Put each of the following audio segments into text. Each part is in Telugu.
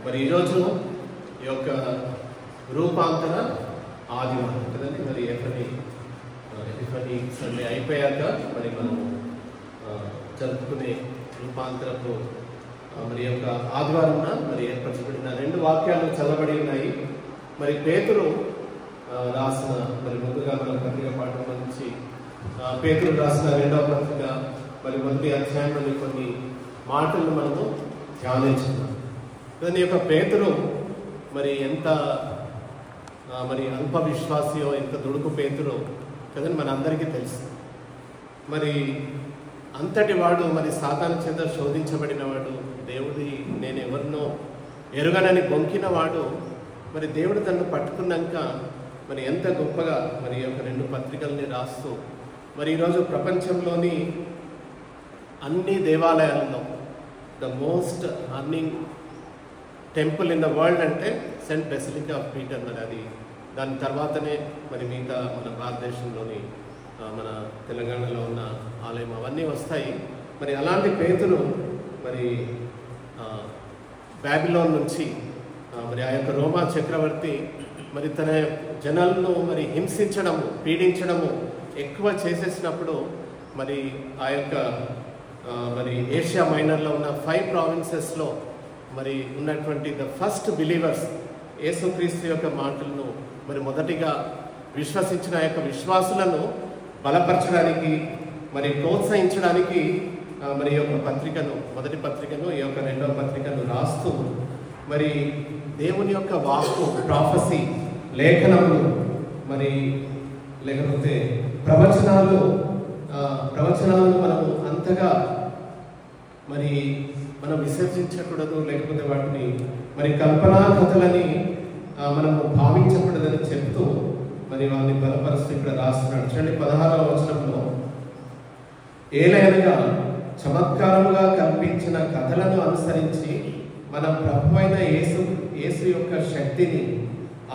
మరి ఈరోజు ఈ యొక్క రూపాంతర ఆదివారం కదండి. మరి ఎఫనీ సండే అయిపోయాక మరి మనం జరుపుకునే రూపాంతరపు మరి యొక్క ఆదివారం మరి ఏర్పరచబడిన 2 వాక్యాలు చదవబడి ఉన్నాయి. మరి పేతురు రాసిన మరి ముందుగా మన పత్రిక పాఠంలో నుంచి పేతురు రాసిన 2వ పత్రిక మరి 1వ అధ్యాయంలోని కొన్ని మాటలను మనము ధ్యానించుకున్నాం. దాని యొక్క పేతురు మరి ఎంత మరి అల్ప విశ్వాసియో, ఎంత దుడుకు పేతురో కదండి మన అందరికీ తెలుసు. మరి అంతటి వాడు మరి సాతాను చేత శోధించబడిన వాడు, దేవుడి నేను ఎవరినో ఎరుగనని బొంకిన వాడు, మరి దేవుడు తనను పట్టుకున్నాక మరి ఎంత గొప్పగా మరి యొక్క 2 పత్రికల్ని రాస్తూ మరి ఈరోజు ప్రపంచంలోని అన్ని దేవాలయాలలో the most earning temple in the world అంటే సెయింట్ బెసిలికా ఆఫ్ పీటర్. మరి అది దాని తర్వాతనే మరి మిగతా మన భారతదేశంలోని మన తెలంగాణలో ఉన్న ఆలయం అవన్నీ వస్తాయి. మరి అలాంటి పేతురు మరి బాబిలోన్ నుంచి మరి ఆ యొక్క రోమా చక్రవర్తి మరి తన జనాలను మరి హింసించడము, పీడించడము ఎక్కువ చేసేసినప్పుడు మరి ఆ యొక్క మరి ఏషియా మైనర్లో ఉన్న 5 ప్రావిన్సెస్లో మరి ఉన్నటువంటి ద ఫస్ట్ బిలీవర్స్ యేసుక్రీస్తు యొక్క మాటలను మరి మొదటిగా విశ్వసించిన యొక్క విశ్వాసులను బలపరచడానికి మరి ప్రోత్సహించడానికి మరి యొక్క పత్రికను, మొదటి పత్రికను, ఈ యొక్క 2వ పత్రికను రాస్తూ మరి దేవుని యొక్క వాక్కు, ప్రాఫెసీ, లేఖనములు మరి లేకపోతే ప్రవచనాలను మనము అంతగా మరి మనం విసర్జించకూడదు, లేకపోతే వాటిని మరి కల్పనా కథలని మనము భావించకూడదని చెప్తూ మరి వాళ్ళని బలపరుస్తూ ఇక్కడ రాస్తున్నాడు. చూడండి 16వ వచనంలో, ఏలైనగా చమత్కారముగా కల్పించిన కథలను అనుసరించి మన ప్రభువైన యేసు యొక్క శక్తిని,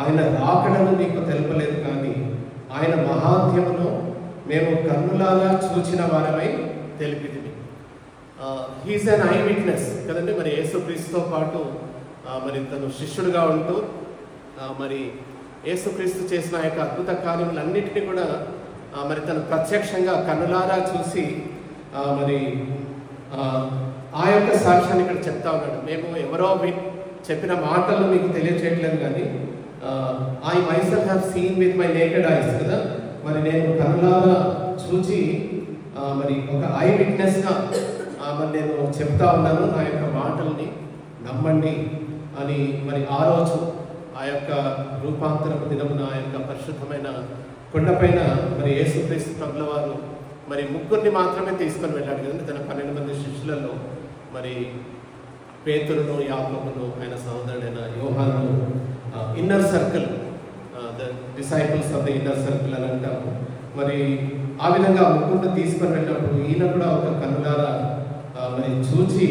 ఆయన రాకడను మీకు తెలపలేదు, కానీ ఆయన మహాత్యమును మేము కన్నులాగా చూచిన వారమై తెలిపితిమి. హీస్ అన్ ఐ విట్నెస్ కదండి. మరి యేసుక్రీస్తుతో పాటు మరి తను శిష్యుడుగా ఉంటూ మరి యేసుక్రీస్తు చేసిన యొక్క అద్భుత కార్యములన్నిటినీ కూడా మరి తను ప్రత్యక్షంగా కన్నులారా చూసి మరి ఆ యొక్క సాక్ష్యాన్ని ఇక్కడ చెప్తా ఉన్నాడు. మేము ఎవరో చెప్పిన మాటలు మీకు తెలియచేయట్లేదు, కానీ I myself have seen with my naked ice కదా. మరి నేను కన్నులారా చూచి మరి ఒక ఐ విట్నెస్గా మరి నేను చెప్తా ఉన్నాను, నా యొక్క మాటల్ని నమ్మండి అని. మరి ఆ రోజు ఆ యొక్క రూపాంతరపు దినమున ఆ యొక్క పరిశుద్ధమైన కొండపైన మరి యేసుక్రీస్తు ప్రభుల వారు మరి 3 మాత్రమే తీసుకొని వెళ్ళాడు కదండి. తన 12 మంది శిష్యులలో మరి పేతురును, యాకోబును, ఆయన సహోదరుడైన యోహాను, inner circle, the disciples of the inner circle అని అంటాము. మరి ఆ విధంగా 3 తీసుకొని వెళ్ళినప్పుడు ఈయన కూడా ఒక కన్నులారా మరి చూచి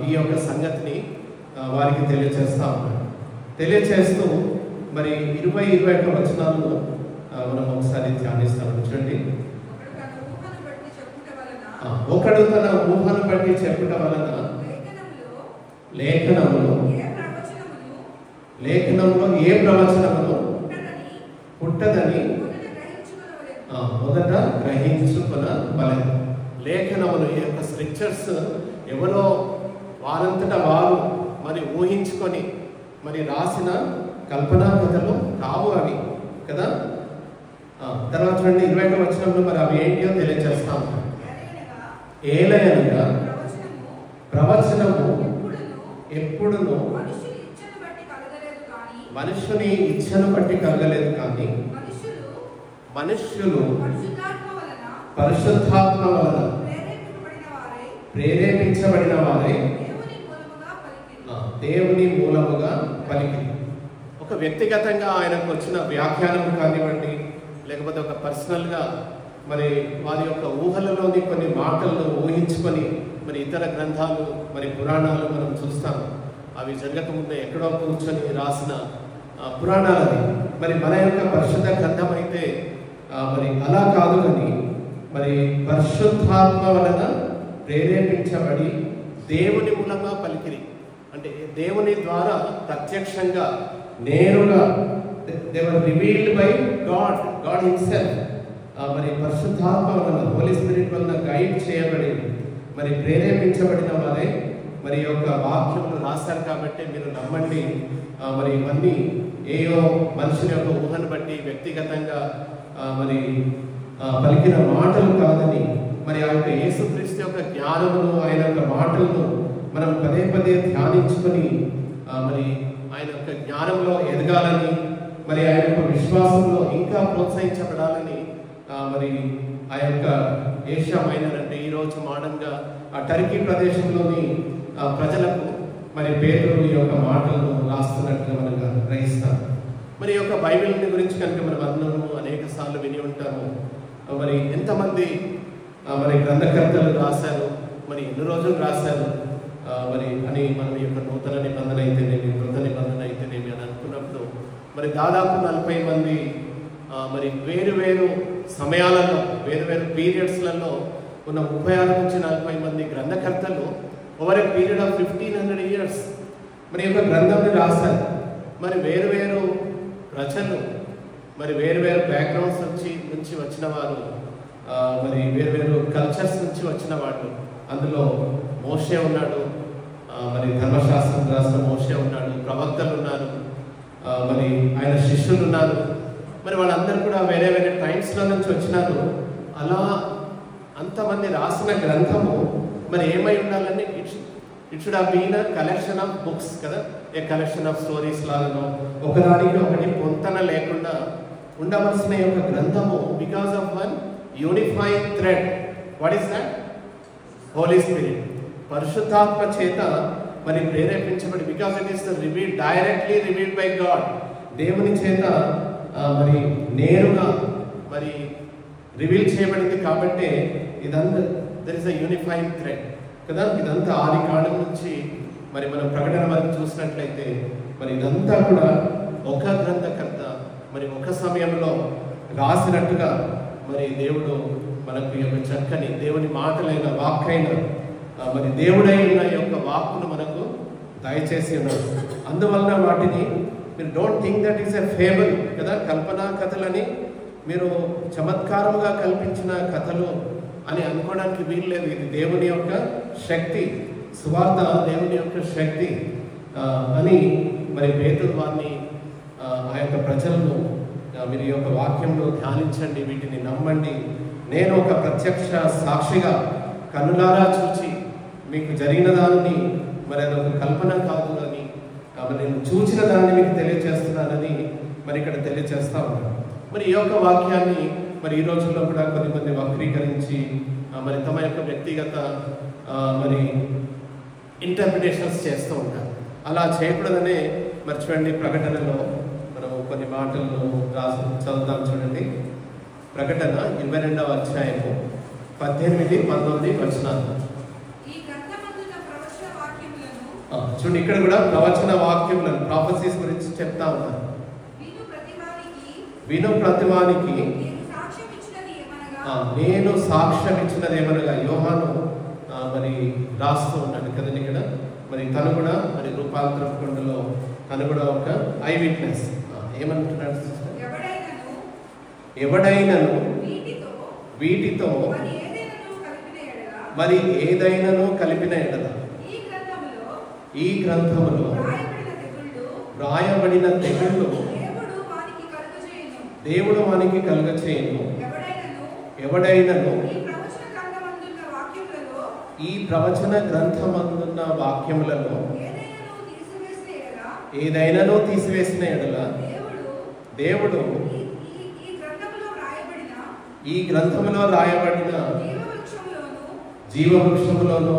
ఈ యొక్క సంగతిని వారికి తెలియచేస్తా ఉన్నాడు. తెలియచేస్తూ మరి 20-21 వచనాలను మనం ఒకసారి ధ్యానిస్తాము. చూడండి, ఒకడు తన ఊహను బట్టి చెప్పుట వలన లేఖనములో ఏ ప్రవచనమును పుట్టదని మొదట గ్రహించుకొనవలెను. లేఖనములు, ఈ యొక్క స్క్రిప్చర్స్ ఎవరో వారంతటా వారు మరి ఊహించుకొని మరి రాసిన కల్పనా కథలు కావు అవి కదా. తర్వాత చూడండి 21వ వచనంలో మరి అవి ఏంటియో తెలియజేస్తాము. ఏలయనగా ప్రవచనము ఎప్పుడును మనుషుని ఇచ్చను బట్టి కలగలేదు, కానీ మనుష్యులు పరిశుద్ధాత్మ వలన ప్రేరేపించబడిన వారై దేవుని మూలముగా పలికిరి. ఒక వ్యక్తిగతంగా ఆయనకు వచ్చిన వ్యాఖ్యానం కానివ్వండి, లేకపోతే ఒక పర్సనల్గా మరి వారి యొక్క ఊహలలోని కొన్ని మాటలను ఊహించుకొని మరి ఇతర గ్రంథాలు, మరి పురాణాలు మనం చూస్తాము. అవి జరగకముందే ఎక్కడో కూర్చొని రాసిన పురాణాలని మరి మన యొక్క పరిశుద్ధ గ్రంథం అయితే మరి అలా కాదు, కానీ మరి పరిశుద్ధాత్మ వలన ప్రేరేపించబడి దేవుని మూలంగా పలికిరి. అంటే దేవుని ద్వారా ప్రత్యక్షంగా నేరుగా they were revealed by God himself. మరి పరిశుద్ధాత్మ వలన, హోలీ స్పిరిట్ వలన గైడ్ చేయబడి మరి ప్రేరేపించబడిన వారే మరి యొక్క వాక్యములు రాశారు. కాబట్టి మీరు నమ్మండి. మరి ఇవన్నీ ఏయో మనుషుని యొక్క ఊహను బట్టి వ్యక్తిగతంగా మరి పలికిన మాటలు కాదని, మరి ఆ యొక్క యేసుక్రీస్తు యొక్క జ్ఞానమును, ఆయన యొక్క మాటలను మనం పదే పదే ధ్యానించుకొని మరి ఆయన యొక్క జ్ఞానంలో ఎదగాలని, మరి ఆయన యొక్క విశ్వాసంలో ఇంకా ప్రోత్సహించబడాలని మరి ఆ యొక్క ఏషియా మైనర్ అంటే ఈరోజు మోడర్న్గా ఆ టర్కీ ప్రదేశంలోని ప్రజలకు మరి పేతురు ఈ యొక్క మాటలను రాస్తున్నట్టుగా మనం గ్రహిస్తాం. మరి ఈ యొక్క బైబిల్ని గురించి కనుక మనం అందరము అనేక సార్లు విని ఉంటాము. మరి ఎంతమంది మరి గ్రంథకర్తలు రాశారు, మరి ఎన్ని రోజులు రాశారు మరి అని మనం ఈ యొక్క నూతన నిబంధన అయితేనేమి, కృత నిబంధన అయితేనేమి అని అనుకున్నప్పుడు మరి దాదాపు 40 మంది మరి వేరు సమయాలలో, వేరు పీరియడ్స్లలో ఉన్న 36 నుంచి 40 మంది గ్రంథకర్తలు over a period of 1500 years మరి యొక్క గ్రంథంని రాశారు. మరి వేరు రచనలు, మరి వేరు బ్యాక్గ్రౌండ్స్ నుంచి వచ్చిన వారు, మరి వేరు కల్చర్స్ నుంచి వచ్చిన వాళ్ళు. అందులో మోషే ఉన్నాడు, మరి ధర్మశాస్త్రం రాసిన మోషే ఉన్నాడు, ప్రవక్తలు ఉన్నారు, మరి ఆయన శిష్యులు ఉన్నారు. మరి వాళ్ళందరూ కూడా వేరే టైమ్స్లో నుంచి వచ్చినారు. అలా అంతమంది రాసిన గ్రంథము మరి ఏమై ఉండాలని, it should have been a collection of books కదా, ఏ కలెక్షన్ ఆఫ్ స్టోరీస్ లాగానో ఒకదానికి ఒకటి పొంతన లేకుండా ఉండవలసిన యొక్క గ్రంథము because of one unifying thread. What is that? Holy Spirit, పరిశుద్ధాత్మ చేత మరి ప్రేరేపించబడి, because it is directly revealed by God, దేవుని చేత మరి నేరుగా మరి రివీల్ చేయబడింది. కాబట్టి ఇదంతా there is a unifying thread కదా. ఇదంతా ఆది కాండం నుంచి మరి మనం ప్రకటన వరకు చూసినట్లయితే మరి ఇదంతా కూడా ఒక గ్రంథకర్త మరి ఒక సమయంలో రాసినట్టుగా మరి దేవుడు మనకు యొక్క చక్కని దేవుని మాటలైన వాక్కైన మరి దేవుడైన యొక్క వాక్కును మనకు దయచేసి ఉన్నాడు. అందువలన వాటిని మీరు don't think that is a fable కదా, కల్పనా కథలని మీరు చమత్కారంగా కల్పించిన కథలు అని అనుకోవడానికి వీలు లేదు. ఇది దేవుని యొక్క శక్తి, సువార్త దేవుని యొక్క శక్తి అని మరి పేతురు వారిని ఆ యొక్క ప్రజలను మీరు యొక్క వాక్యంలో ధ్యానించండి, వీటిని నమ్మండి. నేను ఒక ప్రత్యక్ష సాక్షిగా కన్నులారా చూచి మీకు జరిగిన దాన్ని మరి అదొక కల్పన కాదు అని మరి నేను చూచిన దాన్ని మీకు తెలియజేస్తున్నానని మరి ఇక్కడ తెలియజేస్తా ఉన్నాను. మరి ఈ యొక్క వాక్యాన్ని మరి ఈ రోజుల్లో కూడా కొద్దిమంది వక్రీకరించి మరి తమ యొక్క వ్యక్తిగత మరి ఇంటర్ప్రిటేషన్స్ చేస్తూ ఉంటారు. అలా చేయకూడదనే మరి చూడండి, ప్రకటనలో మనం కొన్ని మాటలను చదువుతాం. చూడండి, ప్రకటన 22వ అధ్యాయము 18-19 వచనాలు. చూడండి, ఇక్కడ కూడా ప్రవచన వాక్యములను, ప్రాఫెసీస్ గురించి చెప్తా ఉన్నారు. విను ప్రతివానికి నేను సాక్ష్యం ఇచ్చినది ఏమనగా యోహాను మరి రాస్తూ ఉన్నాడు కదండి ఇక్కడ. మరి తను కూడా మరి రూపాంతర కొండలో తను కూడా ఒక ఐ విట్నెస్. ఏమంటున్నాడు? ఎవడైనను వీటితో మరి ఏదైనాను కలిపిన ఎడల ఈ గ్రంథములో రాయబడిన తెగుళ్ళు దేవుడు వానికి కలుగచేయును. ఎవడైనను ఈ ప్రవచన గ్రంథమందున్న వాక్యములలో ఏదైనాను తీసివేసిన ఎడల దేవుడు ఈ గ్రంథములో రాయబడిన జీవవృక్షములోను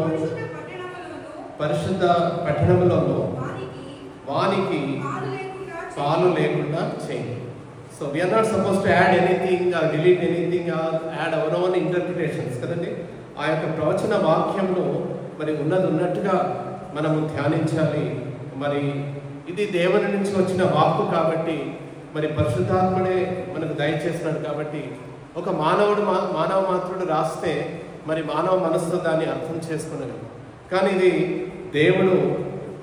పరిశుద్ధ పట్టణములోను వానికి పాలు లేకుండా చేయండి. So we are not supposed to add anything or delete anything or add our own interpretations కదండి. ఆ యొక్క ప్రవచన వాక్యంలో మరి ఉన్నట్టుగా మనము ధ్యానించాలి. మరి ఇది దేవుని నుంచి వచ్చిన వాక్కు కాబట్టి మరి పరిశుద్ధాత్మనే మనకు దయచేసినాడు. కాబట్టి ఒక మానవ మాత్రుడు రాస్తే మరి మానవ మనస్సుతో దాన్ని అర్థం చేసుకునేది. కానీ ఇది దేవుడు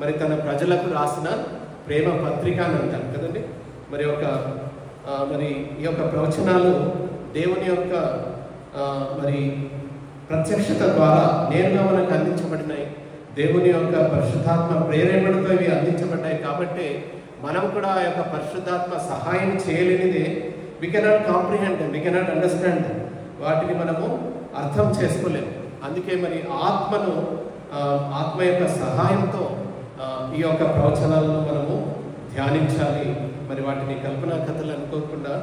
మరి తన ప్రజలకు రాసిన ప్రేమ పత్రిక అని అంటారు కదండి. మరి మరి ఈ యొక్క ప్రవచనాలు దేవుని యొక్క మరి ప్రత్యక్షత ద్వారా నేరుగా మనకు అందించబడినాయి. దేవుని యొక్క పరిశుద్ధాత్మ ప్రేరేపణతో ఇవి అందించబడ్డాయి. కాబట్టి మనం కూడా ఆ యొక్క పరిశుద్ధాత్మ సహాయం చేయలేనిదే we cannot comprehend, we cannot understand, వాటిని మనము అర్థం చేసుకోలేము. అందుకే మరి ఆత్మ యొక్క సహాయంతో ఈ యొక్క ప్రవచనాలను మనము ధ్యానించాలి. మరి వాటిని కల్పనా కథలు అనుకోకుండా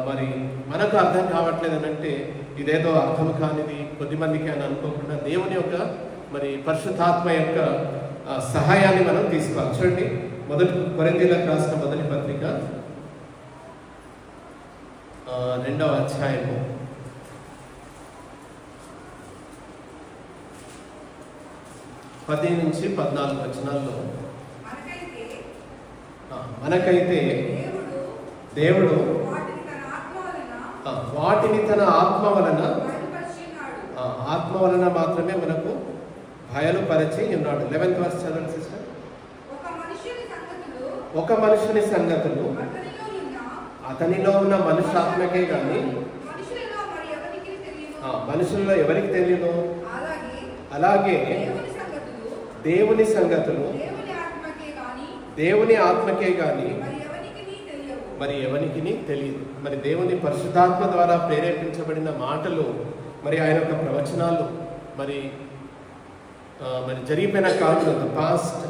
మరి మనకు అర్థం కావట్లేదు అని అంటే ఇదేదో అర్థం కానిది కొద్దిమందికి అని అనుకోకుండా దేవుని యొక్క మరి పరిశుద్ధాత్మ యొక్క సహాయాన్ని మనం తీసుకోవాలి. చూడండి, మొదటి కొరింథీయులకు రాసిన మొదటి పత్రిక 2వ అధ్యాయము 10 నుంచి 14 వచనాల్లో మనకైతే దేవుడు వాటిని తన ఆత్మ వలన మాత్రమే మనకు బయలుపరిచి ఉన్నాడు. 11th verse చదవండి సిస్టర్. ఒక మనుషుని సంగతులు అతనిలో ఉన్న మనుష్యాత్మకే కానీ మనుషుల్లో ఎవరికి తెలియదు, అలాగే దేవుని సంగతులు దేవుని ఆత్మకే కానీ మరి ఎవరికి తెలియదు. మరి దేవుని పరిశుద్ధాత్మ ద్వారా ప్రేరేపించబడిన మాటలు, మరి ఆయన యొక్క ప్రవచనాలు, మరి జరిగిపోయిన కాలంలో పాస్ట్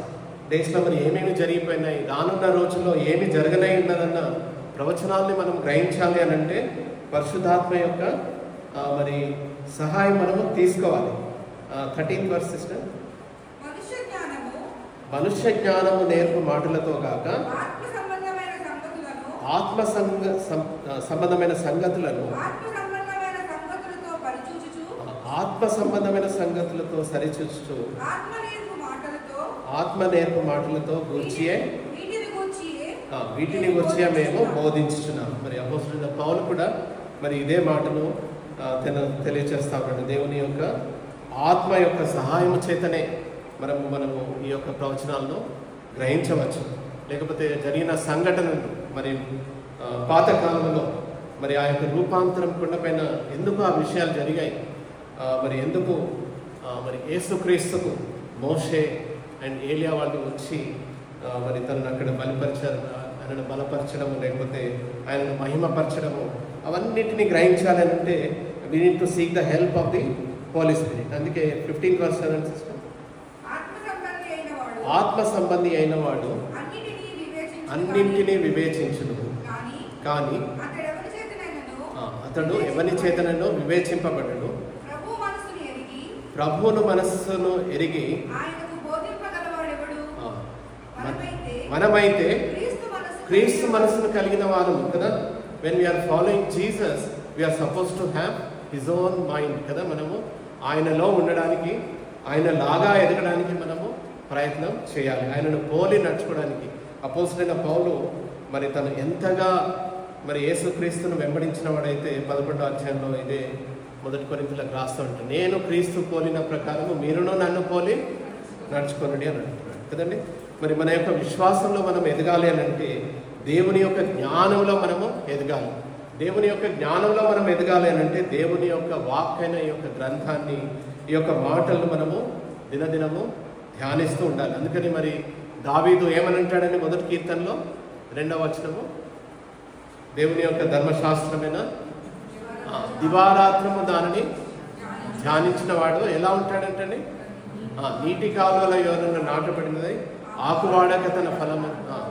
డేస్లో మరి ఏమేమి జరిగిపోయినాయి, రానున్న రోజుల్లో ఏమి జరగనై ఉన్నదన్న ప్రవచనాల్ని మనం గ్రహించాలి అని అంటే పరిశుద్ధాత్మ యొక్క మరి సహాయం మనము తీసుకోవాలి. 13th verse sister. మనుష్య జ్ఞానము నేర్పు మాటలతో కాక ఆత్మ సంబంధమైన సంగతులను ఆత్మ సంబంధమైన సంగతులతో సరిచూచుచు ఆత్మ నేర్పు మాటలతో వీటిని గూర్చియే మేము బోధించుచున్నాము. మరి అపోస్తలుడైన పౌలు కూడా మరి ఇదే మాటను తెలియచేస్తా ఉన్నాడు. దేవుని యొక్క ఆత్మ యొక్క సహాయము చేతనే మనము ఈ యొక్క ప్రవచనాలను గ్రహించవచ్చు. లేకపోతే జరిగిన సంఘటనలు మరి పాతకాలంలో మరి ఆ యొక్క రూపాంతరం కొండపైన ఎందుకు ఆ విషయాలు జరిగాయి, మరి ఎందుకు మరి యేసుక్రీస్తుకు మోషే అండ్ ఏలియా వాళ్ళు వచ్చి మరి తనను అక్కడ ఆయనను బలపరచడము, లేకపోతే ఆయనను మహిమపరచడము, అవన్నిటిని గ్రహించాలి అంటే we need to seek the help of the Holy Spirit. అందుకే 15th verse సిస్టమ్. ఆత్మ సంబంధి అయిన వాడు అన్నింటినీ వివేచించును, కానీ అతడు ఎవరి చేతనో వివేచింపబడడు. ప్రభువును మనస్సును ఎరిగి మనమైతే క్రీస్తు మనస్సును కలిగిన వారు కదా. When we are following Jesus we are suppose to have his own mind కదా. మనము ఆయనలో ఉండడానికి, ఆయన లాగా ఎదగడానికి మనము ప్రయత్నం చేయాలి, ఆయనను పోలి నడుచుకోవడానికి. అపోస్తలుడైన పౌలు మరి తను ఎంతగా మరి యేసుక్రీస్తును వెంబడించిన వాడైతే 11వ అధ్యాయంలో ఇదే మొదటి కొరింథీయులకు రాస్తూ ఉంటాడు, నేను క్రీస్తు పోలిన ప్రకారము మీరును నన్ను పోలి నడుచుకోనండి అని అంటున్నాడు కదండి. మరి మన యొక్క విశ్వాసంలో మనం ఎదగాలి అని అంటే దేవుని యొక్క జ్ఞానంలో మనము ఎదగాలి. దేవుని యొక్క జ్ఞానంలో మనం ఎదగాలి అని అంటే దేవుని యొక్క వాక్కైన ఈ యొక్క గ్రంథాన్ని, ఈ యొక్క మాటలను మనము దినదినము ధ్యానిస్తూ ఉండాలి. అందుకని మరి దావీదు ఏమని అంటాడని మొదటి కీర్తనలో 2వ వచనము, దేవుని యొక్క ధర్మశాస్త్రమైన దివారాత్రము దానిని ధ్యానించిన వాడు ఎలా ఉంటాడంటండి, నీటి కాలువల యోరన నాటబడినది ఆకువాడక తన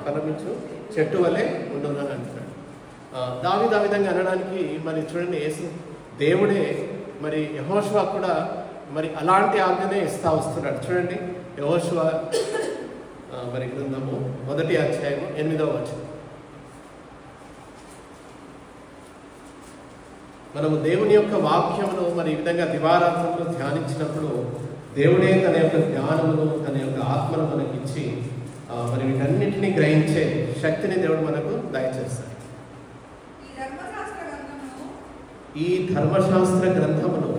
ఫలమించు చెట్టు వలె ఉండునని అంటున్నాడు. దావీదు ఆ విధంగా అనడానికి మరి చూడండి, దేవుడే మరి యెహోషువ కూడా మరి అలాంటి ఆజ్ఞనే ఇస్తా వస్తున్నాడు. చూడండి, యెహోషువ మరి గ్రంథము 1వ అధ్యాయము 8వ వచనం. మనము దేవుని యొక్క వాక్యమును మరి ఈ విధంగా దివారాత్రంలో ధ్యానించినప్పుడు దేవుడే తన యొక్క జ్ఞానమును, తన యొక్క ఆత్మను మనకి ఇచ్చి మరి వీటన్నింటినీ గ్రహించే శక్తిని దేవుడు మనకు దయచేస్తాడు. ఈ ధర్మశాస్త్ర గ్రంథమును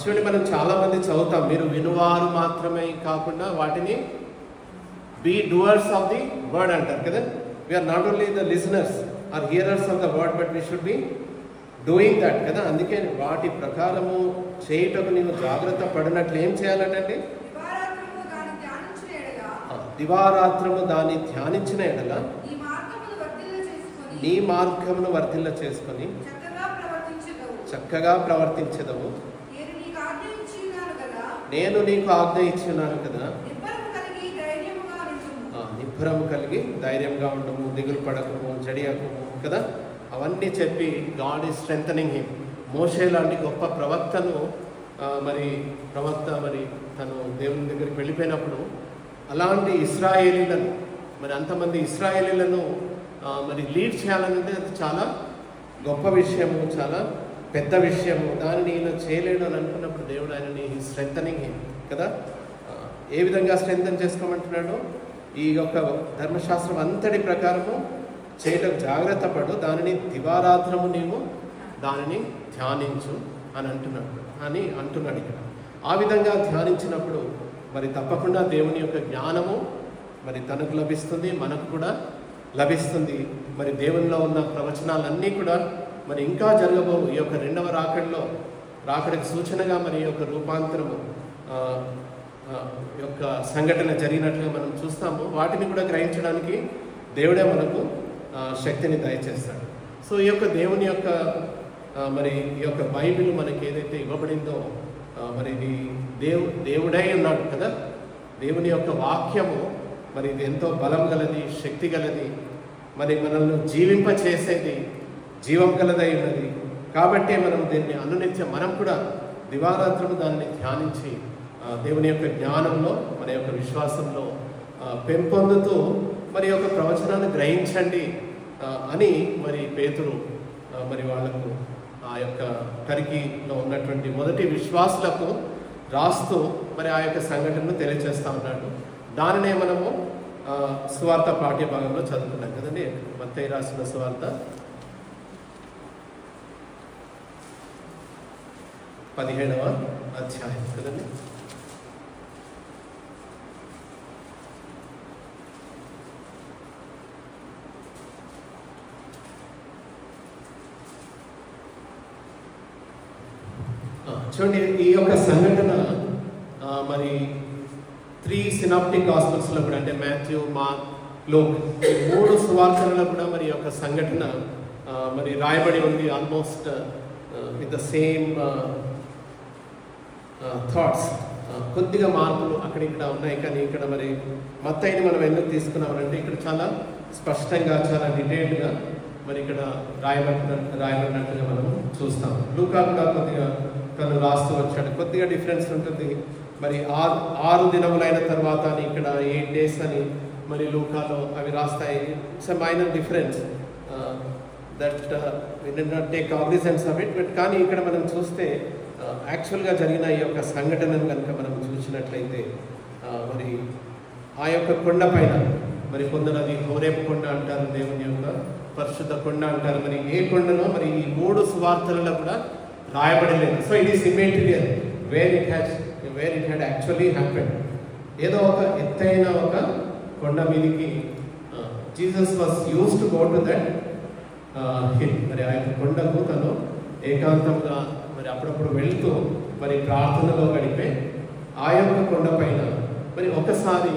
చూడండి, మనం చాలా మంది చదువుతాం, మీరు వినువారు మాత్రమే కాకుండా వాటిని be doers of the word అంటారు కదా. We are not only the listeners or hearers of the word, but we should be doing that కదా. అందుకే వాటి ప్రకారము చేయుటకు నీవు జాగ్రత్త పడినట్లు ఏం చేయాలంటే, దివారాత్రము దాన్ని ధ్యానించిన ఎడల నీ మార్గమును వర్ధిల్ల చేసుకొని చక్కగా ప్రవర్తించదవు. నేను నీకు ఆజ్ఞ ఇచ్చినాను కదా, నిబ్బరము కలిగి ధైర్యంగా ఉండము, దిగులు పడకము, జడియకము కదా. అవన్నీ చెప్పి గాడ్ ఈజ్ స్ట్రెంథనింగ్ హిమ్. మోషే లాంటి గొప్ప ప్రవక్తను మరి తను దేవుని దగ్గరికి వెళ్ళిపోయినప్పుడు అలాంటి ఇశ్రాయేలీలను, మరి అంతమంది ఇశ్రాయేలీలను మరి లీడ్ చేయాలంటే అది చాలా గొప్ప విషయము, చాలా పెద్ద విషయము. దాన్ని ఈయన చేయలేడు అని అనుకున్నప్పుడు దేవుడు ఆయనని స్ట్రెంథనింగ్ హిమ్ కదా. ఏ విధంగా స్ట్రెంథన్ చేసుకోమంటున్నాడు, ఈ యొక్క ధర్మశాస్త్రం అంతటి ప్రకారము చేయటం జాగ్రత్త పడు, దానిని దివారాత్రము నీవు దానిని ధ్యానించు అని అంటున్నాడు ఇక్కడ. ఆ విధంగా ధ్యానించినప్పుడు మరి తప్పకుండా దేవుని యొక్క జ్ఞానము మరి తనకు లభిస్తుంది, మనకు కూడా లభిస్తుంది. మరి దేవునిలో ఉన్న ప్రవచనాలన్నీ కూడా మరి ఇంకా జరగబోవు ఈ యొక్క రెండవ రాకడికి సూచనగా మరి ఈ యొక్క రూపాంతరము యొక్క సంఘటన జరిగినట్లుగా మనం చూస్తాము. వాటిని కూడా గ్రహించడానికి దేవుడే మనకు శక్తిని దయచేస్తాడు. సో ఈ యొక్క దేవుని యొక్క మరి ఈ యొక్క బైబిల్ మనకి ఏదైతే ఇవ్వబడిందో మరి ఇది దేవుడై ఉన్నాడు కదా. దేవుని యొక్క వాక్యము మరి ఇది ఎంతో బలం గలది, శక్తి గలది, మరి మనల్ని జీవింపచేసేది, జీవం గలదై ఉన్నది. కాబట్టి మనం దీన్ని అనునిత్యం మనం కూడా దివారాత్రము దాన్ని ధ్యానించి దేవుని యొక్క జ్ఞానంలో మన యొక్క విశ్వాసంలో పెంపొందుతూ మరి యొక్క ప్రవచనాన్ని గ్రహించండి అని మరి పేతురు మరి వాళ్ళకు ఆ యొక్క టర్కీలో ఉన్నటువంటి మొదటి విశ్వాసులకు రాస్తూ మరి ఆ యొక్క సంఘటనను తెలియజేస్తూ ఉన్నాడు. దానినే మనము సువార్త పాఠ్య భాగంలో చదువుకున్నాం కదండి. మత్తయి రాసిన సువార్త 17వ అధ్యాయం కదండి. చూడండి, ఈ యొక్క సంఘటన మరి 3 సినాప్టిక్ గాస్పెల్స్లో కూడా, అంటే మాథ్యూ, మార్క్, లూక్, ఈ 3 సువార్తలలో కూడా మరి ఈ యొక్క సంఘటన మరి రాయబడి ఉంది. Almost with the same thoughts. కొద్దిగా మార్పులు అక్కడిక్కడ ఉన్నాయి, కానీ ఇక్కడ మరి మత్తయిని మనం ఎందుకు తీసుకున్నామంటే ఇక్కడ చాలా స్పష్టంగా, చాలా డీటెయిల్డ్గా మరి ఇక్కడ రాయబడినట్టుగా మనం చూస్తాం. లూకా కూడా కొద్దిగా తను రాస్తూ వచ్చాడు, కొద్దిగా డిఫరెన్స్ ఉంటుంది. మరి 6 దినములైన తర్వాత అని ఇక్కడ 8 days అని మరి లూకాలో అవి రాస్తాయి. It's a minor difference that we did not take cognizance of it. But కానీ ఇక్కడ మనం చూస్తే యాక్చువల్గా జరిగిన ఈ యొక్క సంఘటనను కనుక మనం చూసినట్లయితే మరి ఆ యొక్క కొండ పైన మరి కొందరు అది హోరేబ్ కొండ అంటారు, దేవుని యొక్క పరిశుద్ధ కొండ అంటారు. మరి ఏ కొండనో మరి ఈ 3 సువార్తలలో కూడా రాయబడలేదు. So it is immaterial where it had actually happened. ఏదో ఒక ఎత్తైన ఒక కొండ మీదకి Jesus was used to go to that hill. మరి ఆ యొక్క కొండకు తను ఏకాంతంగా మరి అప్పుడప్పుడు వెళ్తూ మరి ప్రార్థనలో గడిపే ఆ యొక్క కొండ పైన మరి ఒకసారి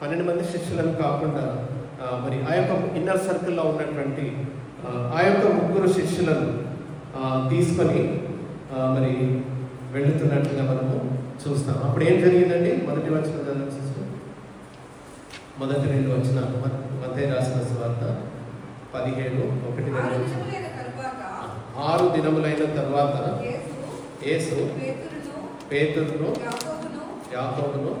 12 మంది శిష్యులను కాకుండా మరి ఆ యొక్క ఇన్నర్ సర్కిల్లో ఉన్నటువంటి ఆ యొక్క 3 శిష్యులను తీసుకొని మరి వెళుతున్నట్టుగా మనము చూస్తాం. అప్పుడు ఏం జరిగిందండి? మొదటి వచనం సిస్టర్, మొదటి 2 వచనాలు మత్తయి రాసిన సువార్త 17:1-2. 6 దినములైన తర్వాత యేసు పేతురును యాకోబును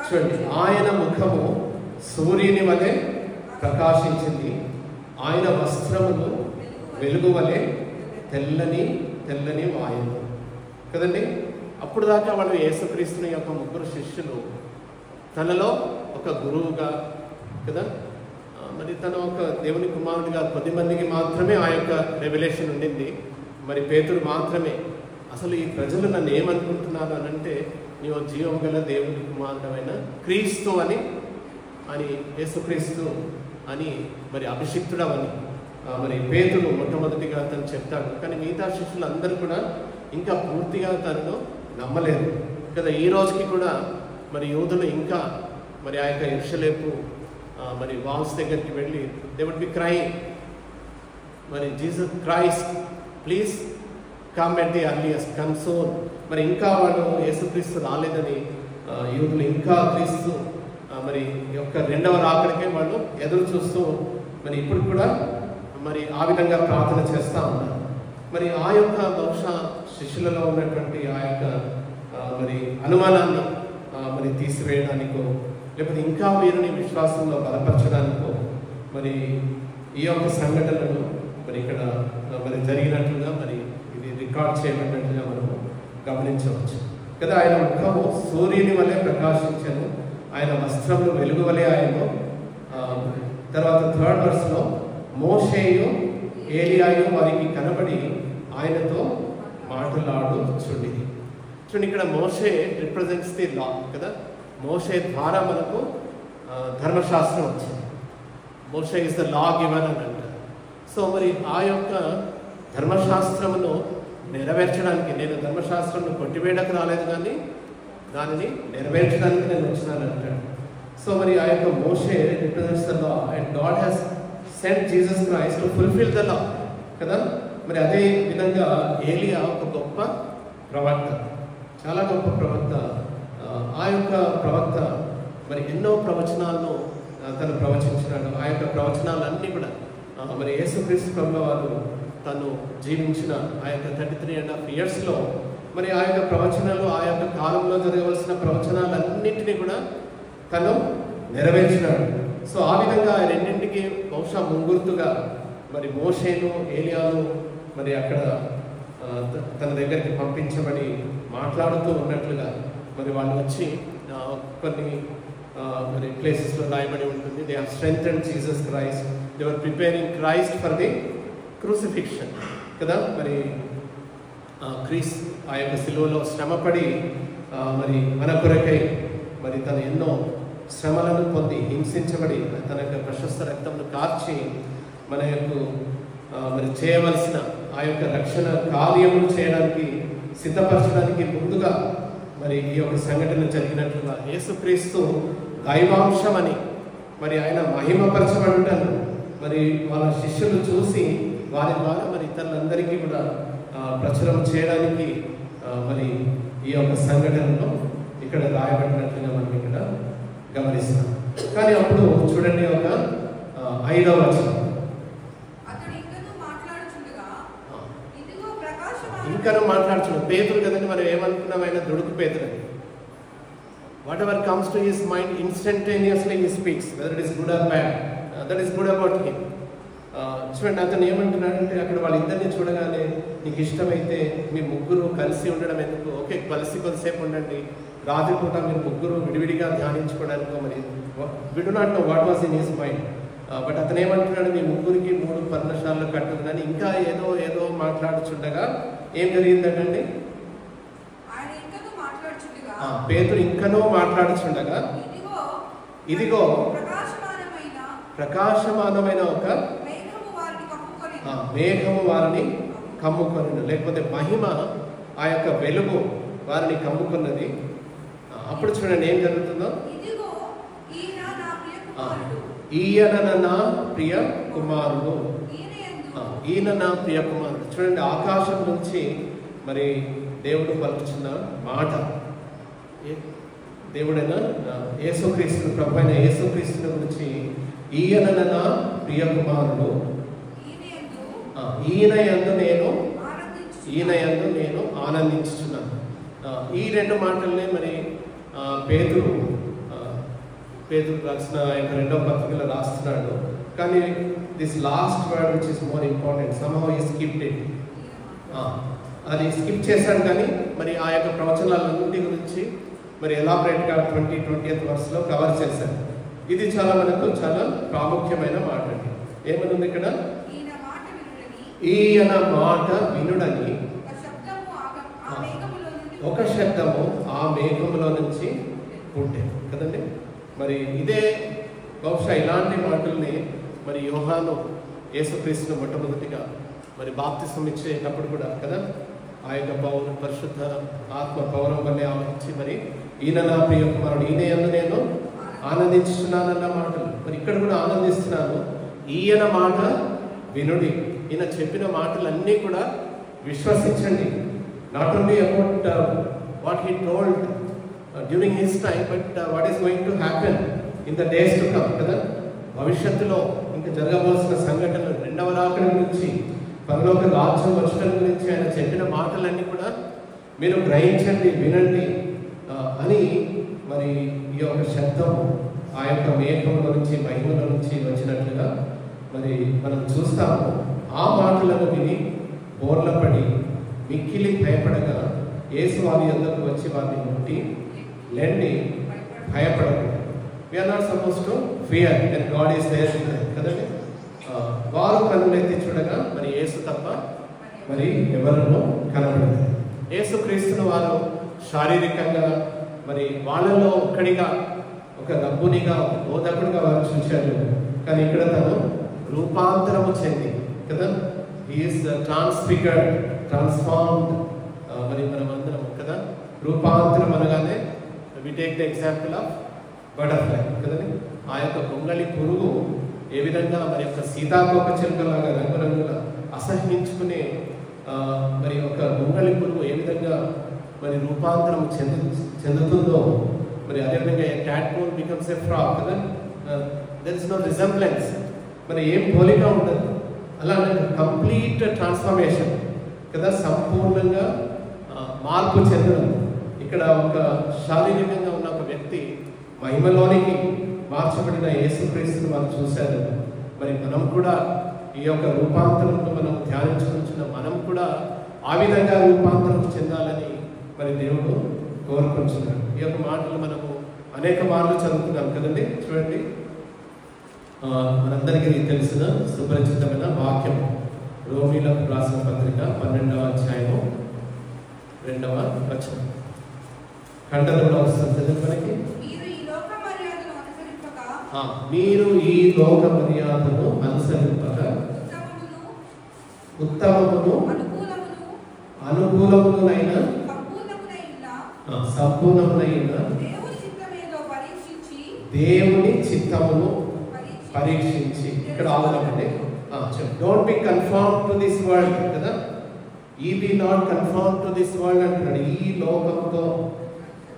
చూడండి, ఆయన ముఖము సూర్యుని వలె ప్రకాశించింది, ఆయన వస్త్రములు వెలుగు వలె తెల్లని వాయువు కదండి. అప్పుడు దాకా వాళ్ళు యేసుక్రీస్తుని యొక్క 3 శిష్యులు తనలో ఒక గురువుగా కదా, మరి తను ఒక దేవుని కుమారుడిగా కొద్దిమందికి మాత్రమే ఆ యొక్క రెవల్యూషన్ ఉండింది. మరి పేతురు మాత్రమే అసలు ఈ ప్రజలు నన్ను ఏమనుకుంటున్నారు అని అంటే, నీవు జీవం గల దేవుని కుమారుడమైన క్రీస్తు అని యేసుక్రీస్తు అని మరి అభిషిక్తుడవని మరి పేతురు మొట్టమొదటిగా తను చెప్తాడు. కానీ మిగతా శిష్యులు అందరూ కూడా ఇంకా పూర్తిగా తనను నమ్మలేదు కదా. ఈ రోజుకి కూడా మరి యూదులు ఇంకా మరి ఆ యొక్క యెరూషలేము మరి వాల్స్ దగ్గరికి వెళ్ళి దే వుడ్ బి క్రైయింగ్, మరి Jesus Christ please come at the earliest, come soon. మరి ఇంకా వాళ్ళు యేసుక్రీస్తు రాలేదని యూదులు ఇంకా క్రీస్తు మరి యొక్క రెండవ రాకడికే వాళ్ళు ఎదురు చూస్తూ మరి ఇప్పుడు కూడా మరి ఆ విధంగా ప్రార్థన చేస్తూ ఉన్నారు. మరి ఆ యొక్క బహుశా శిష్యులలో ఉన్నటువంటి ఆ యొక్క మరి అనుమానాన్ని మరి తీసివేయడానికో, లేకపోతే ఇంకా వీరిని విశ్వాసంలో బలపరచడానికో మరి ఈ యొక్క సంఘటనలు మరి ఇక్కడ మరి జరిగినట్లుగా మరి ఇది రికార్డ్ చేయబడినట్లుగా మనం గమనించవచ్చు కదా. ఆయన ముఖము సూర్యుని వలె ప్రకాశించను, ఆయన వస్త్రములు వెలుగు వలె ఆయను. తర్వాత 3rd verse మోషేయు ఏలియాయు వారికి కనబడి ఆయనతో మాట్లాడుచుండి. చూడండి, ఇక్కడ మోషే రిప్రజెంట్స్ ది లా కదా. మోషే ద్వారా మనకు ధర్మశాస్త్రం వచ్చింది. మోషే ఇస్ ద లా గివర్ అని అంటారు. సో మరి ఆ యొక్క ధర్మశాస్త్రమును నెరవేర్చడానికి, నేను ధర్మశాస్త్రంను కొట్టివేయడానికి రాలేదు కానీ దానిని నెరవేర్చడానికి నేను వచ్చినాను అంటాడు. సో మరి ఆ యొక్క మోషే represents the law and God has sent Jesus Christ to fulfil the law కదా. మరి అదే విధంగా ఏలియా ఒక గొప్ప ప్రవక్త, చాలా గొప్ప ప్రవక్త. ఆ యొక్క ప్రవక్త మరి ఎన్నో ప్రవచనాలను తను ప్రవచించినాడు. ఆ యొక్క ప్రవచనాలన్నీ కూడా మరి యేసుక్రీస్తు ప్రభువు వారు తను జీవించిన ఆ యొక్క 33.5 years మరి ఆ యొక్క ప్రవచనాలు, ఆ యొక్క కాలంలో జరగవలసిన ప్రవచనాలన్నింటినీ కూడా తను నెరవేర్చినాడు. సో ఆ విధంగా ఆ రెండింటికి బహుశా ముంగుర్తుగా మరి మోషేను ఏలియాను మరి అక్కడ తన దగ్గరికి పంపించబడి మాట్లాడుతూ ఉన్నట్లుగా మరి వాళ్ళు వచ్చి కొన్ని మరి ప్లేసెస్లో రాయబడి ఉంటుంది. They have strengthened Jesus Christ, they were preparing Christ for the crucifixion కదా. మరి క్రీస్తు ఆ యొక్క శిలువలో శ్రమపడి మరి మన కొరకై మరి తను ఎన్నో శ్రమలను పొంది హింసించబడి తన యొక్క ప్రశస్త రక్తంను కార్చి మన యొక్క మరి చేయవలసిన ఆ యొక్క రక్షణ కార్యములు చేయడానికి సిద్ధపరచడానికి ముందుగా మరి ఈ యొక్క సంఘటన జరిగినట్లుగా యేసుక్రీస్తు దైవాంశం అని మరి ఆయన మహిమపరచబడుటను మరి వాళ్ళ శిష్యులు చూసి వారి ద్వారా మరి ఇతరులందరికీ కూడా ప్రచురం చేయడానికి మరి ఈ యొక్క సంఘటనలో ఇక్కడ రాయబడినట్లుగా మనం ఇక్కడ గమనిస్తాం. కానీ అప్పుడు చూడండి ఒక 5వ వచనం, ఇంకనూ మాట్లాడుచుండగా పేతురు కదండి. మనం ఏమనుకున్నాం, ఆయన దుడుకు పేతురు అని. What ever comes to his mind instantaneously he speaks, whether it is good or bad, that is good about him. చూడండి, అతను ఏమంటున్నాడంటే అక్కడ వాళ్ళిద్దరిని చూడగానే నీకు ఇష్టమైతే మీ ముగ్గురు కలిసి ఉండడం ఎందుకు, ఓకే కలిసి కొద్దిసేపు ఉండండి, రాత్రిపూట మీరు ముగ్గురు విడివిడిగా ధ్యానించుకోవడానికి మరి we do not know what was in his mind. But అతను ఏమంటున్నాడు, మీ ముగ్గురికి 3 పర్ణశాలలు కట్టుదని ఇంకా ఏదో మాట్లాడుచుండగా ఏం జరిగిందండి? పేతురు ఇంకనూ మాట్లాడుచుండగా ఇదిగో ప్రకాశమానమైన ఒక మేఘము వారిని కమ్ముకొనిను, లేకపోతే మహిమ ఆ యొక్క వెలుగు వారిని కమ్ముకున్నది. అప్పుడు చూడండి ఏం జరుగుతుందో, ఈయన నా ప్రియ కుమారుడు, ఈయన నా ప్రియ కుమారుడు. చూడండి, ఆకాశం నుంచి మరి దేవుడు పలుకుచున్న మాట, దేవుడైన యేసుక్రీస్తు ప్రభు అయిన యేసుక్రీస్తుని గురించి ఈయన నా ప్రియ కుమారుడు, ఈయన యందు నేను ఆనందించుచున్నాను. ఈ 2 మాటలనే మరి పేతురు రాసిన ఆయన 2వ పత్రికలో రాస్తున్నాడు. కానీ this last word which is more important, somehow he skipped it. అది స్కిప్ చేశాడు. కానీ మరి ఆ యొక్క ప్రవచనాలన్నింటి గురించి మరి ఎలాబరేట్గా 20th వర్స్లో కవర్ చేశారు. ఇది చాలా మనకు చాలా ప్రాముఖ్యమైన మాట అండి. ఏమనుంది ఇక్కడ? ఈయన మాట వినుడని ఒక శబ్దము ఆ మేఘములో నుంచి పుట్టే కదండి. మరి ఇదే బహుశా ఇలాంటి మాటల్ని మరి యోహాను యేసుక్రీస్తును మొట్టమొదటిగా మరి బాప్తిసం ఇచ్చేటప్పుడు కూడా కదా ఆ యొక్క పరిశుద్ధ ఆత్మ పౌరం వల్లే ఆలోచించి మరి ఈయన నా ప్రియ కుమారుడు, ఈయన యందు నేను ఆనందించుతున్నానన్న మాటలు. మరి ఇక్కడ కూడా ఆనందిస్తున్నాను. ఈయన మాట వినుడి, ఈయన చెప్పిన మాటలన్నీ కూడా విశ్వసించండి. Not only about what he told during his time, but what is going to happen in the days to come కదా. భవిష్యత్తులో ఇంకా జరగవలసిన సంఘటనలు, రెండవ రాకడ గురించి, పరలోక రాజ్యం వచ్చడం గురించి ఆయన చెప్పిన మాటలన్నీ కూడా మీరు గ్రహించండి, వినండి అని మరి ఈ యొక్క శబ్దం ఆ యొక్క మేఘంలో నుంచి మహిమలో నుంచి వచ్చినట్లుగా మరి మనం చూస్తాము. ఆ మాటలను విని బోర్లపడి మిక్కిలి భయపడగా యేసు వారి యొద్దకు వచ్చి వారిని ముట్టి, లేండి భయపడకూడదు. We are not supposed to fear when God is there కదండి. వారు కన్నులెత్తి చూడగా మరి యేసు తప్ప మరి ఎవరినో కనబడదు. యేసు క్రీస్తును వారు శారీరకంగా మరి వాళ్ళలో ఒక్కడిగా, ఒక రబ్బునిగా, ఒక బోధకుడిగా వారు చూశారు. కానీ ఇక్కడ తను రూపాంతరము చెంది కదా, ఈజ్ ట్రాన్స్ఫిగర్డ్, ట్రాన్స్ఫార్మ్డ్. మరి మనం అందరం కదా రూపాంతరం అనగానే we take the example of butterfly కదండి. ఆ యొక్క గొంగళి పురుగు ఏ విధంగా మరి యొక్క సీతాకోక చిలుకలాగా రంగురంగుల అసహించుకునే మరి ఒక గొంగళి పురుగు ఏ విధంగా మరి రూపాంతరం చెందుతుందో, మరి అదేవిధంగా ట్యాడ్పోల్ బికమ్స్ ఎ ఫ్రాగ్ కదా. దెర్ ఇస్ నో రిజెంబ్లెన్స్, మరి ఏం పోలిక ఉండదు. అలానే కంప్లీట్ ట్రాన్స్ఫర్మేషన్ కదా, సంపూర్ణంగా మార్పు చెందడం. ఇక్కడ ఒక శారీరకంగా ఉన్న ఒక వ్యక్తి మహిమలోనికి మార్చబడిన యేసుక్రీస్తుని మనం చూశారు. మరి మనం కూడా ఈ యొక్క రూపాంతరంలో మనం ధ్యానించుకుంటున్న మనం కూడా ఆ విధంగా రూపాంతరం చెందాలని మరి దేవుడు కోరుకుంటున్నాడు. ఈ యొక్క మాటలు మనము అనేక మార్లు చదువుతున్నాం కదండి. చూడండి, మనందరికీ తెలిసిన సుపరిచితమైన వాక్యం రోమీలకు రాసిన పత్రిక 12వ అధ్యాయము 2వ వచనం. కంటలో వస్తుంది చదువుకోనికి. మీరు ఈ లోక మర్యాదను అనుసరింపక ఉత్తమమును అనుకూలమునైన సంపూర్ణమునైన దేవుని చిత్తమును పరీక్షించి. ఇక్కడ ఆలోచన don't be conform to this world కదా. ఈ be not conform to this world అంటున్నాడు. ఈ లోకంతో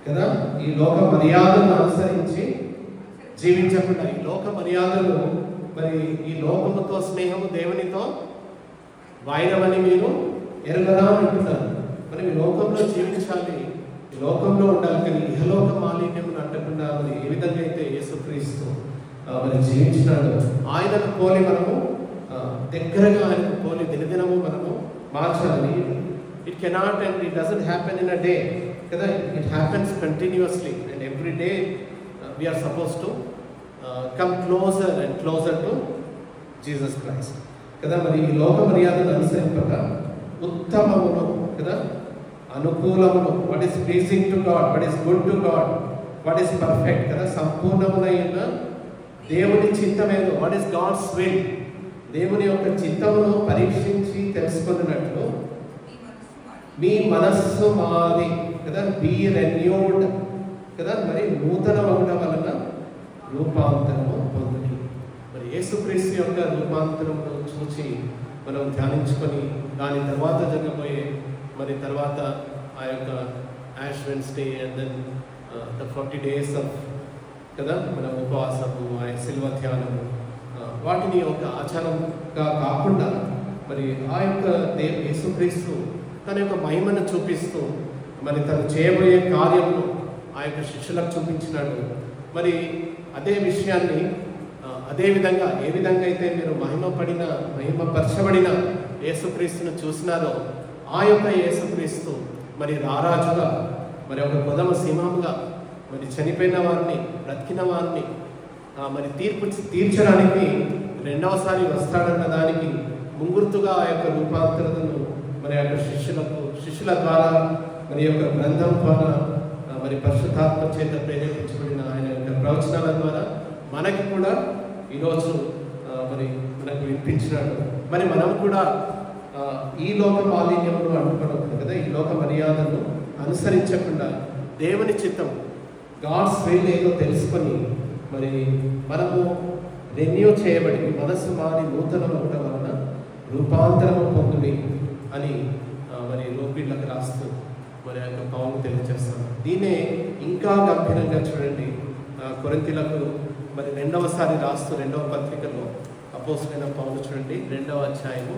కదా, ఈ లోక మర్యాదను అనుసరించి జీవించకుండా, ఈ లోక మర్యాదలు మరి ఈ లోకముతో స్నేహము దేవునితో వైరమని మీరు ఎరగరా అంటున్నారు. మరి ఈ లోకంలో జీవించాలి, ఈ లోకంలో ఉండాలి. కానీ ఇహలోక మాలిన్యమును అంటకుండా మరి ఏ విధంగా అయితే యేసుక్రీస్తు మరి జీవించినాడు, ఆయనను పోలి మనము దగ్గరగా ఆయనకు పోలి దినదినము మనము మార్చాలి. It cannot and it doesn't happen in a day కదా. It happens continuously and every day we are supposed to come closer and closer to Jesus Christ కదా. మరి ఈ లోక మర్యాదను అనుసరింపక ఉత్తమమును కదా, అనుకూలమును, what is pleasing to God, what is good to God, what is perfect కదా, సంపూర్ణమునైన దేవుని చిత్తమేదో, వాట్ ఈస్ గాడ్స్ విల్, దేవుని యొక్క చిత్తమును పరీక్షించి తెలుసుకున్నట్లు మీ మనస్సు మారి కదా, బీ రెన్యూడ్ కదా, మరి నూతన అవడం వలన రూపాంతరము పొందుని. మరి యేసుక్రీస్తు యొక్క రూపాంతరమును చూసి మనం ధ్యానించుకొని దాని తర్వాత జరగబోయే మరి తర్వాత ఆ యొక్క ash Wednesday and then the 40 days of కదా మన ఉపవాసము, ఆ శిల్వ ధ్యానము, వాటిని ఒక ఆచారంగా కాకుండా మరి ఆ యొక్క యేసుక్రీస్తు తన యొక్క మహిమను చూపిస్తూ మరి తను చేయబోయే కార్యమును ఆ యొక్క శిష్యులకు చూపించినాడు. మరి అదే విషయాన్ని అదే విధంగా ఏ విధంగా అయితే మీరు మహిమపరచబడిన యేసుక్రీస్తును చూసినారో ఆ యొక్క యేసుక్రీస్తు మరి రారాజుగా మరి ఒక కొదమ సింహముగా మరి చనిపోయిన వారిని, బ్రతికిన వారిని మరి తీర్చడానికి రెండవసారి వస్తాడన్న దానికి ముంగుర్తుగా ఆ యొక్క రూపాంతరతను మరి ఆ యొక్క శిష్యుల ద్వారా మరి యొక్క గ్రంథం ద్వారా మరి పరిశుద్ధాత్మ చేత ప్రేరేపించబడిన ఆయన యొక్క ప్రవచనాల ద్వారా మనకి కూడా ఈరోజు మరి మనకు వినిపించినాడు. మరి మనం కూడా ఈ లోక మాలిన్యంలో అంటుపడకూడదు కదా, ఈ లోక మర్యాదను అనుసరించకుండా దేవుని చిత్తం, గాడ్స్ విల్ ఏదో తెలుసుకొని మరి మనము రెన్యూ చేయబడి మనసు మారి నూతనం అవ్వడం వలన రూపాంతరము పొందుడి అని మరి రోమిలకు రాస్తూ మరి ఆ యొక్క పౌలు తెలియజేస్తాను. దీన్నే ఇంకా గంభీరంగా చూడండి, కొరింథీలకు మరి రెండవసారి రాస్తూ రెండవ పత్రికలో అపోస్తలుడైన పౌలు చూడండి 2వ అధ్యాయము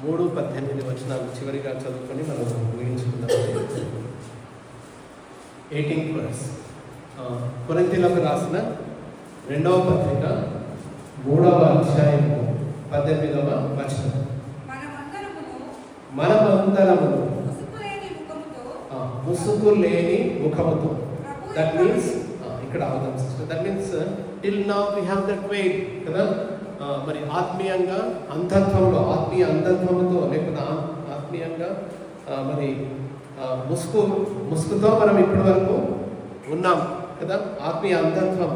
3-18 వచనాలు చివరిగా చదువుకొని మనం ముగించుకుందాం. 18th verse, కొరింథీలకు రాసిన 2వ పత్రిక 3వ అధ్యాయము 18వ వచనం. మనమందరము ముసుగు లేని ముఖముతో, దట్ మీన్స్ ఇక్కడ అవుదాం sister, that means till now we have that wait కదా, మరి ఆత్మీయంగా అంధత్వంలో, ఆత్మీయ అంధత్వంతో లేకపోతే ఆత్మీయంగా మరి ముసుగుతో మనం ఇప్పటి వరకు ఉన్నాం కదా, ఆత్మీయ అంధత్వం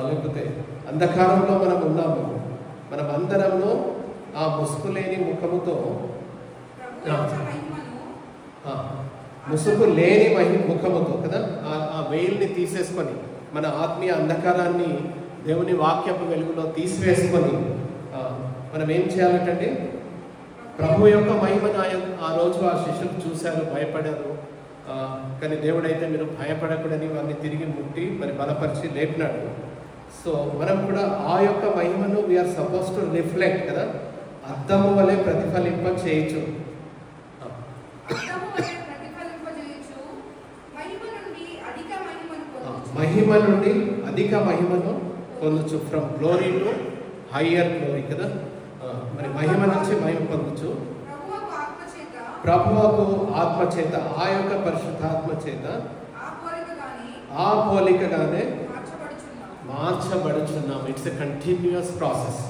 లేకపోతే అంధకారంలో మనం ఉన్నాము. మనం అందరంలో ఆ ముసుగు లేని ముఖముతో, ముసుగు లేని ముఖముతో కదా, ఆ వెయిల్ని తీసేసుకొని మన ఆత్మీయ అంధకారాన్ని దేవుని వాక్యపు వెలుగులో తీసివేసుకొని మనం ఏం చేయాలంటే ప్రభు యొక్క మహిమను ఆ రోజు ఆ శిష్యులు చూశారు, భయపడారు. కానీ దేవుడైతే మీరు భయపడకూడని వారిని తిరిగి ముట్టి మరి బలపరిచి లేపినాడు. సో మనం కూడా ఆ యొక్క మహిమను వీఆర్ సపోజ్ టు రిఫ్లెక్ట్ కదా, అద్దము వలె ప్రతిఫలింప చేయొచ్చు. మహిమ నుండి అధిక మహిమను పొందొచ్చు, from glory to higher glory కదా, మరి మహిమ నుంచి మహిమ పొందొచ్చు. ప్రభువుకు ఆత్మ చేత, ఆ యొక్క పరిశుద్ధాత్మ చేత ఆ పోలికగానే మార్చబడుచున్నాం. ఇట్స్ ఎ కంటిన్యూస్ ప్రాసెస్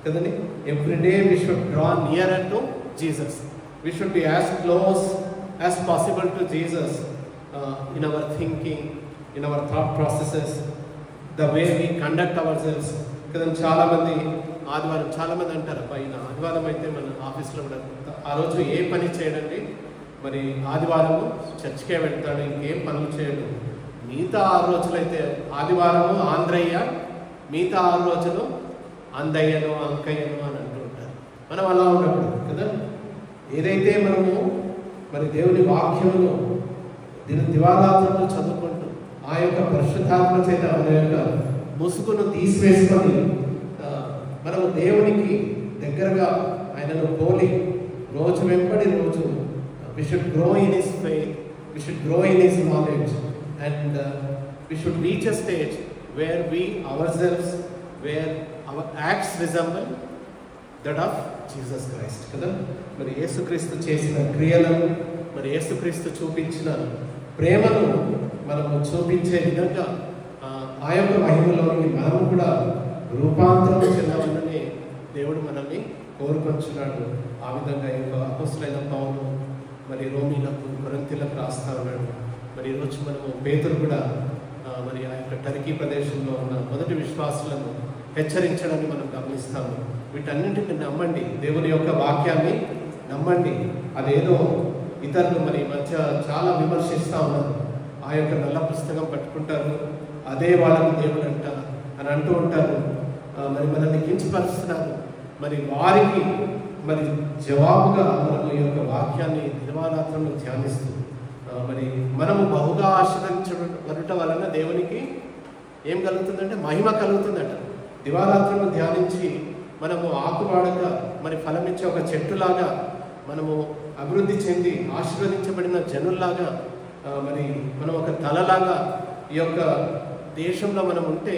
కదండి. Every day we should draw near to Jesus. We should be as close as possible to Jesus in our thinking, in our thought processes, the way we conduct ourselves. కదండి చాలామంది ఆదివారం, చాలామంది అంటారు పైన ఆదివారం అయితే మన ఆఫీస్లో కూడా ఆ రోజు ఏ పని చేయడండి, మరి ఆదివారము చర్చికే వెళ్తాడు, ఇంకేం పనులు చేయడు. మిగతా 6 రోజులైతే ఆదివారము ఆంధ్రయ్య, మిగతా 6 రోజులు అందయ్యను అంకయ్యను అని అంటూ ఉంటారు. మనం అలా ఉండకూడదు కదా. ఏదైతే మనము మరి దేవుని వాక్యమును దివారాత్రులు చదువుకుంటూ ఆ యొక్క పరిశుద్ధాత్మ చేత మన యొక్క ముసుగును తీసివేసుకొని మనము దేవునికి దగ్గరగా ఆయనను పోలి రోజు వెంబడి రోజు we should grow in his faith, we should grow in his knowledge, and we should reach a stage where we ourselves, where our acts resemble that of Jesus Christ కదా. మరి యేసుక్రీస్తు చేసిన క్రియలను, మరి యేసుక్రీస్తు చూపించిన ప్రేమను మనము చూపించే విధంగా ఆ యొక్క మహిమలోకి మనము కూడా రూపాంతరం చెందాలని దేవుడు మనల్ని కోరుకొంచున్నాడు. ఆ విధంగా ఈ యొక్క అపోస్తలుడైన పౌలు మరి రోమీలకు, కొరింథీలకు రాస్తా ఉన్నాడు. మరి ఈరోజు మనము పేతురు కూడా మరి ఆ యొక్క టర్కీ ప్రదేశంలో ఉన్న మొదటి విశ్వాసులను హెచ్చరించడాన్ని మనం గమనిస్తాము. వీటన్నింటిని నమ్మండి, దేవుని యొక్క వాక్యాన్ని నమ్మండి. అదేదో ఇతరులు మరి మధ్య చాలా విమర్శిస్తూ ఉన్నారు. ఆ యొక్క నల్ల పుస్తకం పట్టుకుంటారు, అదే వాళ్ళకి దేవుడు అంట అని అంటూ ఉంటారు. మరి మనల్ని కించపరుస్తున్నారు. మరి వారికి మరి జవాబుగా మనము ఈ యొక్క వాక్యాన్ని దివారాత్రంలో ధ్యానిస్తూ మరి మనము బహుగా ఆశ్రయించబడట వలన దేవునికి ఏం కలుగుతుందంటే మహిమ కలుగుతుందట. దివారాత్రంలో ధ్యానించి మనము ఆకువాడక మరి ఫలమిచ్చే ఒక చెట్టులాగా మనము అభివృద్ధి చెంది ఆశీర్వదించబడిన జనుల్లాగా మరి మనం ఒక తలలాగా ఈ యొక్క దేశంలో మనం ఉంటే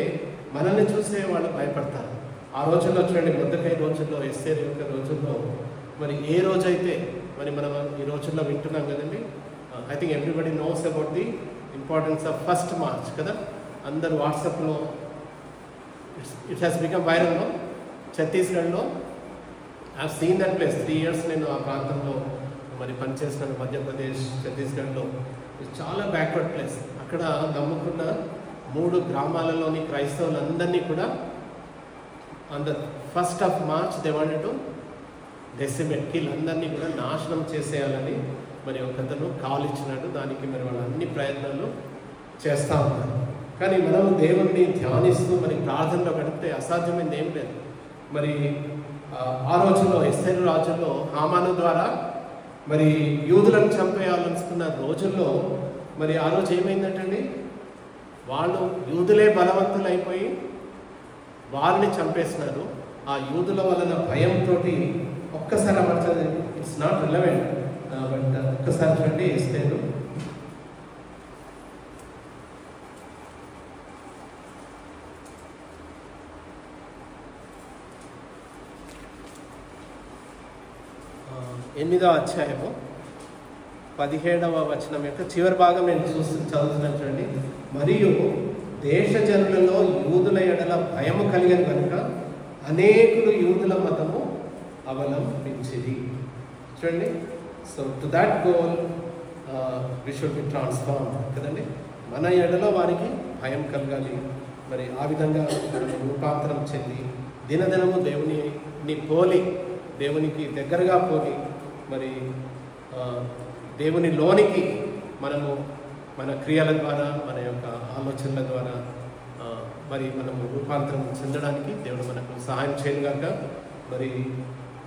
మనల్ని చూసే వాళ్ళు భయపడతారు. ఆ రోజుల్లో చూడండి, మొదకై రోజుల్లో, ఎస్తేరు యొక్క రోజుల్లో మరి ఏ రోజైతే మరి మనం ఈ రోజుల్లో వింటున్నాం కదండి. I think everybody knows about the importance of first March కదా. అందరు వాట్సాప్లో ఇట్ హ్యాస్ బికమ్ వైరల్. ఛత్తీస్గఢ్లో I have seen that place. 3 years నేను ఆ ప్రాంతంలో మరి పనిచేస్తున్నాను. మధ్యప్రదేశ్, ఛత్తీస్గఢ్లో చాలా బ్యాక్వర్డ్ ప్లేస్. అక్కడ నమ్ముకున్న 3 గ్రామాలలోని క్రైస్తవులందరినీ కూడా on the 1st of March they wanted to decimate, వీళ్ళందరినీ కూడా నాశనం చేసేయాలని మరి ఒకతను కాల్ ఇచ్చినాడు. దానికి మరి వాళ్ళు అన్ని ప్రయత్నాలు చేస్తూ ఉన్నారు. కానీ మనం దేవుడిని ధ్యానిస్తూ మరి ప్రార్థనలో గడిపితే అసాధ్యమైంది ఏం లేదు. మరి ఆ రోజుల్లో ఎస్తేరు రాజుల్లో హామాను ద్వారా మరి యూదులను చంపేయాలనుకున్న రోజుల్లో మరి ఆ రోజు ఏమైందంటండి, వాళ్ళు యూదులే బలవంతులైపోయి వారిని చంపేసినారు. ఆ యూదుల వలన భయంతో ఒక్కసారి అమర్చదు. ఇట్స్ నాట్ రిలవెంట్, బట్ ఒక్కసారి చూడండి ఎస్తేరు. ఎనిమిదవ అధ్యాయము 17వ వచనం యొక్క చివరి భాగం నేను చదువుతున్నాను చూడండి. మరియు దేశ జనులలో యూదుల ఎడల భయము కలిగిన కనుక అనేకులు యూదుల మతము అవలంబించిది. చూడండి, so to that goal we should be transform కదండి. మన ఎడలో వారికి భయం కలగాలి. మరి ఆ విధంగా రూపాంతరం చెంది దినదినము దేవుని పోలి, దేవునికి దగ్గరగా పోలి మరి దేవుని లోనికి మనము మన క్రియల ద్వారా, మన యొక్క ఆలోచనల ద్వారా మరి మనము రూపాంతరం చెందడానికి దేవుడు మనకు సహాయం చేయను కనుక మరి